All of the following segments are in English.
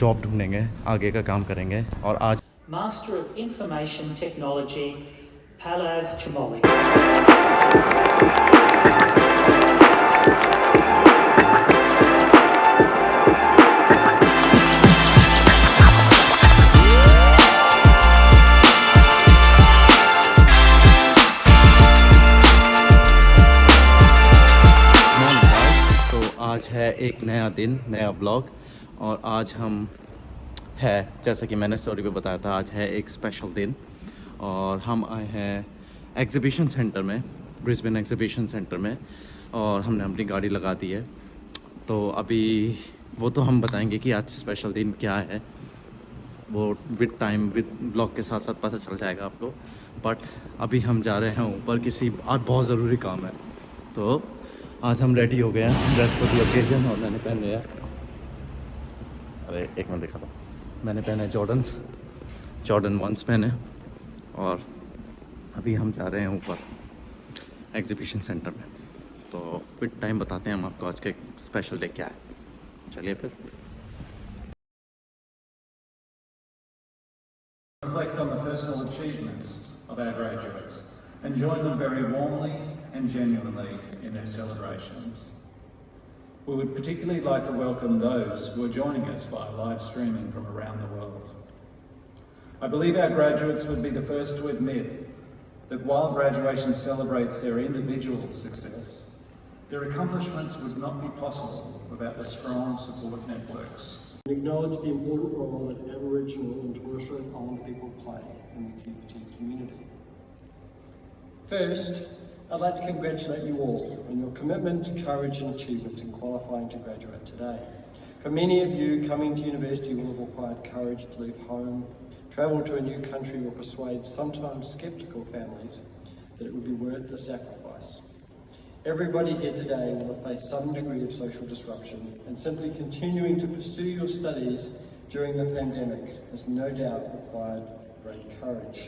Job ढूंढेंगे, आगे का काम करेंगे। और आज Master of Information Technology, Pallav Chamoli. आज है एक नया दिन, नया ब्लॉग। और आज हम है, जैसा कि मैंने स्टोरी पे बताया था, आज है एक स्पेशल दिन और हम आए हैं एग्ज़िबिशन सेंटर में, ब्रिस्बेन एग्ज़िबिशन सेंटर में। और हमने अपनी गाड़ी लगा दी है, तो अभी वो तो हम बताएंगे कि आज स्पेशल दिन क्या है, वो विद टाइम विद ब्लॉग के साथ साथ पता चल जाएगा आपको। बट अभी हम जा रहे हैं ऊपर, किसी आज बहुत ज़रूरी काम है। तो आज हम रेडी हो गए हैं, ड्रेस फॉर दी ओकेजन। और मैंने पहन लिया, अरे एक मिनट दिखा दो, मैंने पहने जॉर्डन 1 पहने। और अभी हम जा रहे हैं ऊपर एग्जीबिशन सेंटर में। तो विद टाइम बताते हैं हम आपको आज के स्पेशल डे क्या है। चलिए फिर। Reflect on the personal achievements of our graduates and join them very warmly and genuinely in their celebrations. We would particularly like to welcome those who are joining us via live streaming from around the world. I believe our graduates would be the first to admit that while graduation celebrates their individual success, their accomplishments would not be possible without the strong support networks. We acknowledge the important role that Aboriginal and Torres Strait Islander people play in the QUT community. First, I'd like to congratulate you all on your commitment, courage and achievement in qualifying to graduate today. For many of you, coming to university will have required courage to leave home, travel to a new country or persuade sometimes sceptical families that it would be worth the sacrifice. Everybody here today will have faced some degree of social disruption, and simply continuing to pursue your studies during the pandemic has no doubt required great courage.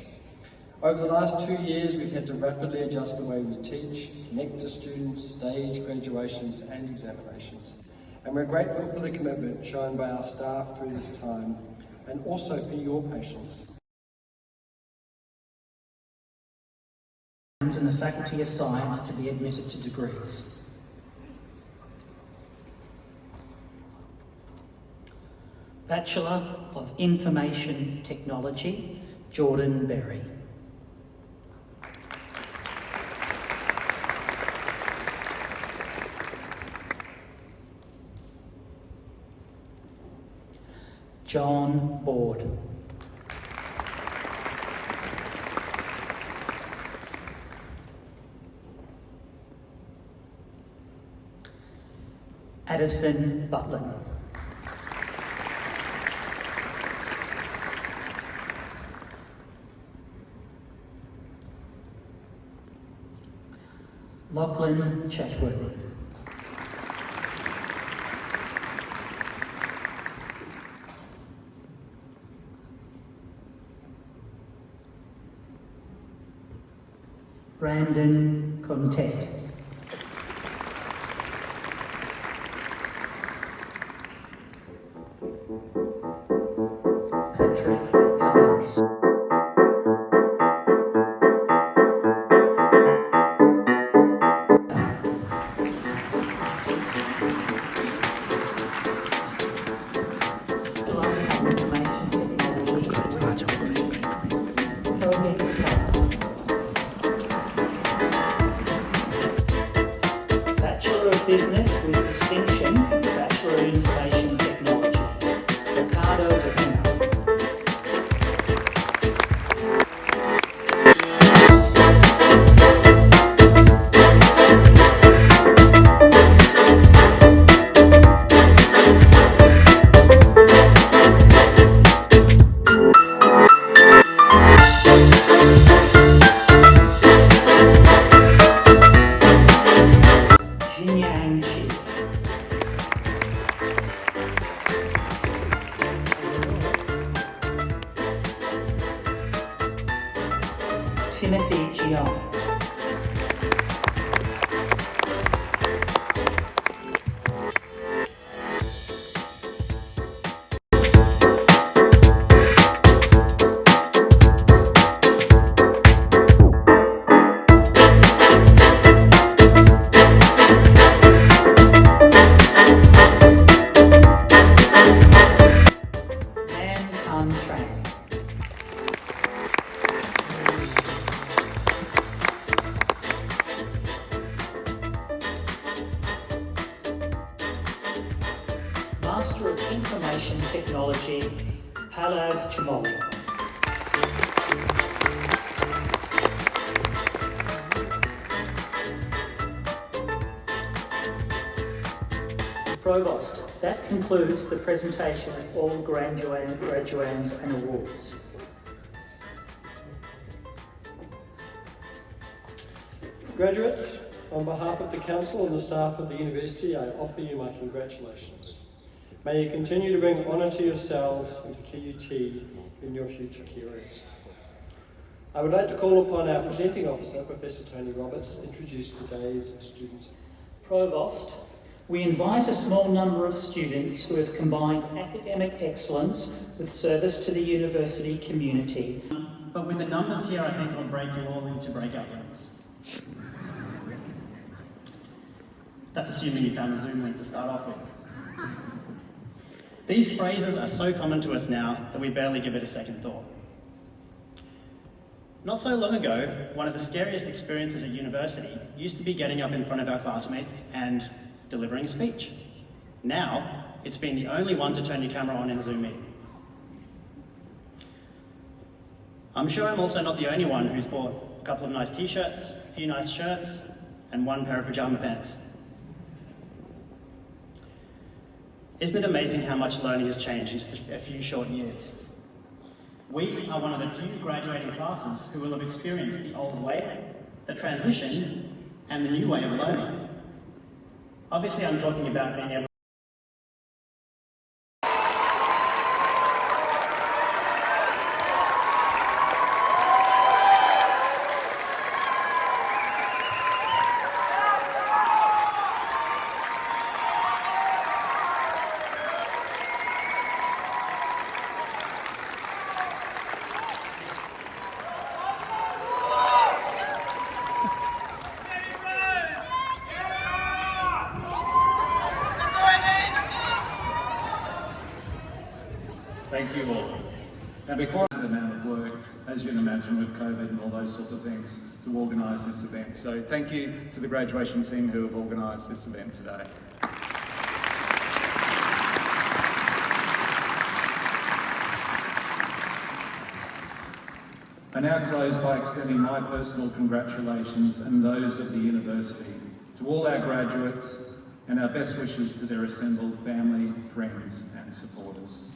Over the last 2 years, we've had to rapidly adjust the way we teach, connect to students, stage graduations and examinations. And we're grateful for the commitment shown by our staff through this time, and also for your patience. In the Faculty of Science to be admitted to degrees. Bachelor of Information Technology, Jordan Berry. John Board. Addison Butland. Lachlan Chatworthy. Brandon Contet. Patrick Cummins. Bachelor of Business with Distinction, Bachelor of Information Technology, Ricardo Bacuna. Timothy Gion. Information Technology, Pallav Chamoli. Provost, that concludes the presentation of all graduands and awards. Graduates, on behalf of the Council and the staff of the University, I offer you my congratulations. May you continue to bring honour to yourselves and to QUT in your future careers. I would like to call upon our presenting officer, Professor Tony Roberts, to introduce today's students. Provost, we invite a small number of students who have combined academic excellence with service to the university community. But with the numbers here, I think I'll break you all into breakout rooms. That's assuming you found a Zoom link to start off with. These phrases are so common to us now that we barely give it a second thought. Not so long ago, one of the scariest experiences at university used to be getting up in front of our classmates and delivering a speech. Now, it's been the only one to turn your camera on in a Zoom meeting. I'm sure I'm also not the only one who's bought a couple of nice t-shirts, a few nice shirts, and one pair of pajama pants. Isn't it amazing how much learning has changed in just a few short years? We are one of the few graduating classes who will have experienced the old way, the transition, and the new way of learning. Obviously, I'm talking about being able Thank you all. Now, before the amount of work, as you can imagine, with COVID and all those sorts of things, to organise this event. So thank you to the graduation team who have organised this event today. I now close by extending my personal congratulations and those of the university to all our graduates and our best wishes to their assembled family, friends and supporters.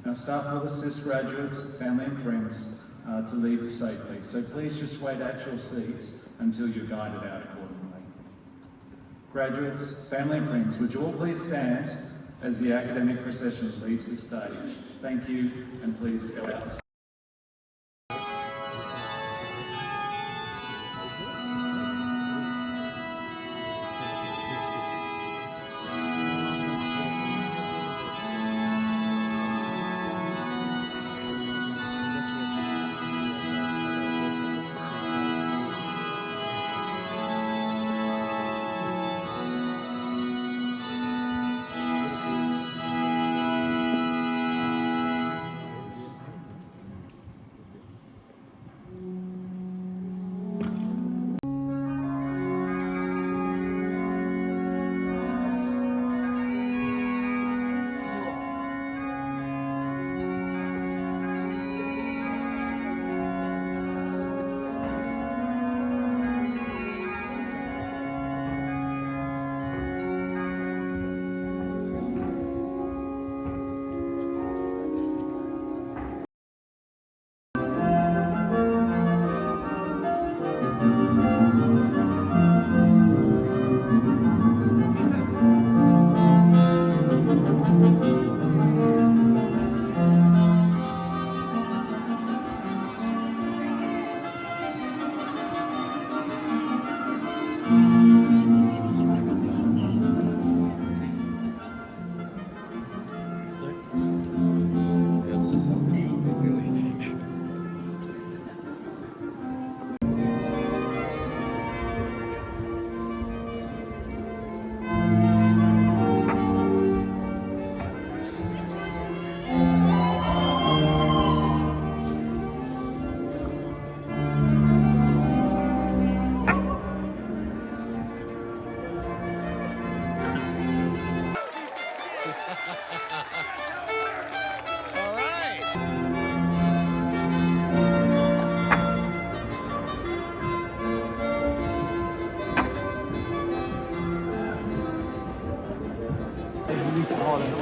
Our staff will assist graduates, family and friends to leave safely, so please just wait at your seats until you're guided out accordingly. Graduates, family and friends, would you all please stand as the academic procession leaves the stage. Thank you, and please go out.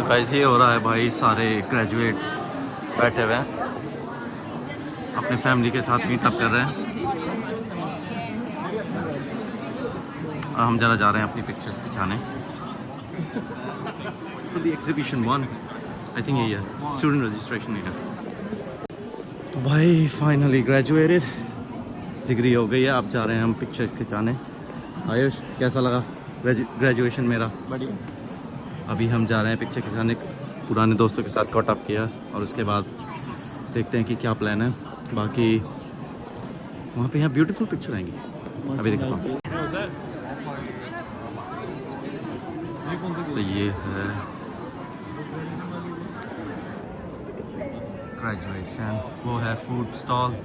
तो guys ये हो रहा है भाई, सारे graduates बैठे हुए हैं अपने फैमिली के साथ मीटअप कर रहे हैं और हम जरा जा रहे हैं अपनी पिक्चर्स खिंचाने। तो द एग्जीबिशन 1 आई थिंक यही है, स्टूडेंट रजिस्ट्रेशन है। तो भाई फाइनली ग्रेजुएटेड, डिग्री हो गई है, अब जा रहे हैं हम पिक्चर्स खिंचाने। आयुष कैसा लगा ग्रेजुएशन मेरा? बढ़िया। अभी हम जा रहे हैं पिक्चर खिंचाने, पुराने दोस्तों के साथ कॉट अप किया और उसके बाद देखते हैं कि क्या प्लान है। बाकी वहाँ पे यहाँ ब्यूटीफुल पिक्चर आएंगी, अभी देखता हूँ। तो ये है ग्रेजुएशन, वो है फूड स्टॉल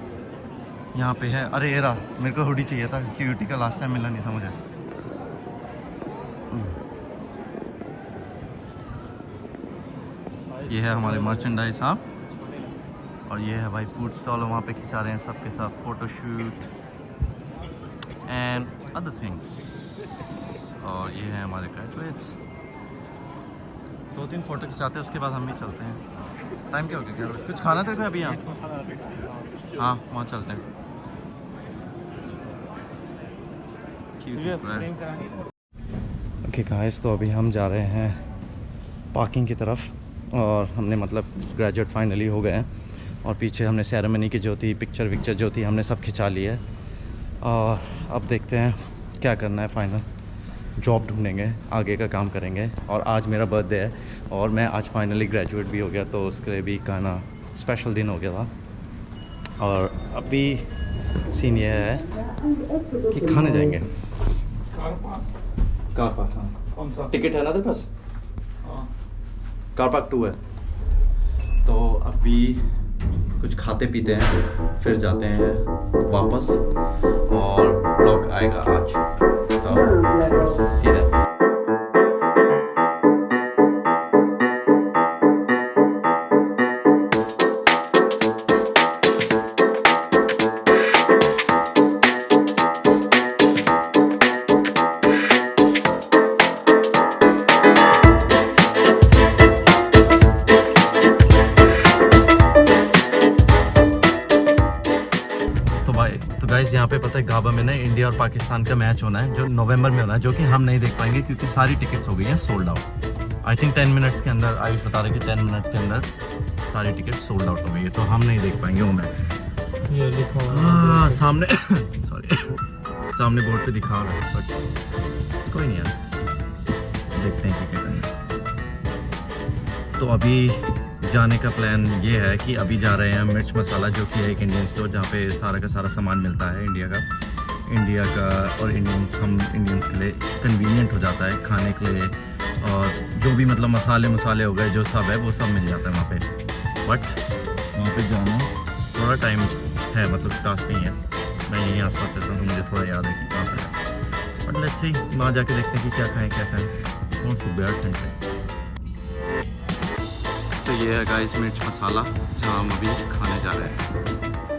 यहाँ पे है। अरे ये रहा, मेरे को हुडी चाहिए था, क्यूटी का लास्ट टाइम मिला नहीं था मुझे। ये है हमारे मर्चेंडाइज साहब और ये है भाई फूड स्टॉल, वहाँ पे खिंचा रहे हैं सबके साथ फोटोशूट एंड अदर थिंग्स। और ये है हमारे ग्रेजुएट्स, 2-3 फोटो खिंचाते हैं उसके बाद हम भी चलते हैं। टाइम क्या हो गया? कुछ खाना तेरे को अभी यहाँ? हाँ वहाँ चलते हैं। ओके गाइस, तो अभी हम जा रहे हैं पार्किंग की तरफ और हमने मतलब ग्रेजुएट फाइनली हो गए हैं और पीछे हमने सेरेमनी की जो थी, पिक्चर जो थी हमने सब खिंचा ली है और अब देखते हैं क्या करना है। फाइनल जॉब ढूंढेंगे, आगे का काम करेंगे। और आज मेरा बर्थडे है और मैं आज फाइनली ग्रेजुएट भी हो गया, तो उसके लिए भी कहना स्पेशल दिन हो गया था। और अभी सीन ये है कि खाने जाएंगे। कार पार्क, हाँ। कौन सा? टिकट है ना तेरे पास? हाँ। कार पार्क 2 है। तो अभी कुछ खाते पीते हैं, फिर जाते हैं वापस और ब्लॉग आएगा आज। तो सीधा गाइस, यहाँ पे पता है गाबा में ना इंडिया और पाकिस्तान का मैच होना है जो नवंबर में होना है, जो कि हम नहीं देख पाएंगे क्योंकि सारी टिकट्स हो गई हैं sold out. I think 10 minutes के अंदर, आयुष बता रहे कि 10 मिनट्स के अंदर सारी टिकट्स सोल्ड आउट हो गई है, तो हम नहीं देख पाएंगे वो मैच। ये लिखा हाँ सामने सॉरी सामने बोर्ड पे दिखा रहा है, बट कोई नहीं यार, देखते हैं क्या करना है। तो अभी जाने का प्लान ये है कि अभी जा रहे हैं मिर्च मसाला, जो कि है एक इंडियन स्टोर जहाँ पे सारा का सारा सामान मिलता है इंडिया का और हम इंडियंस के लिए कन्वीनियंट हो जाता है खाने के लिए। और जो भी मतलब मसाले हो गए, जो सब है वो सब मिल जाता है वहाँ पे। बट वहाँ पे जाना थोड़ा टाइम है, मतलब टास्क नहीं है। मैं यहीं आसपास रहता हूँ तो मुझे थोड़ा याद है कि कहाँ पर है। बट लेट्स सी, वहाँ जाके देखते हैं कि क्या खाएँ कौन सुबह ठंड है। तो ये है गाइस मिर्च मसाला, जहाँ हम अभी खाने जा रहे हैं।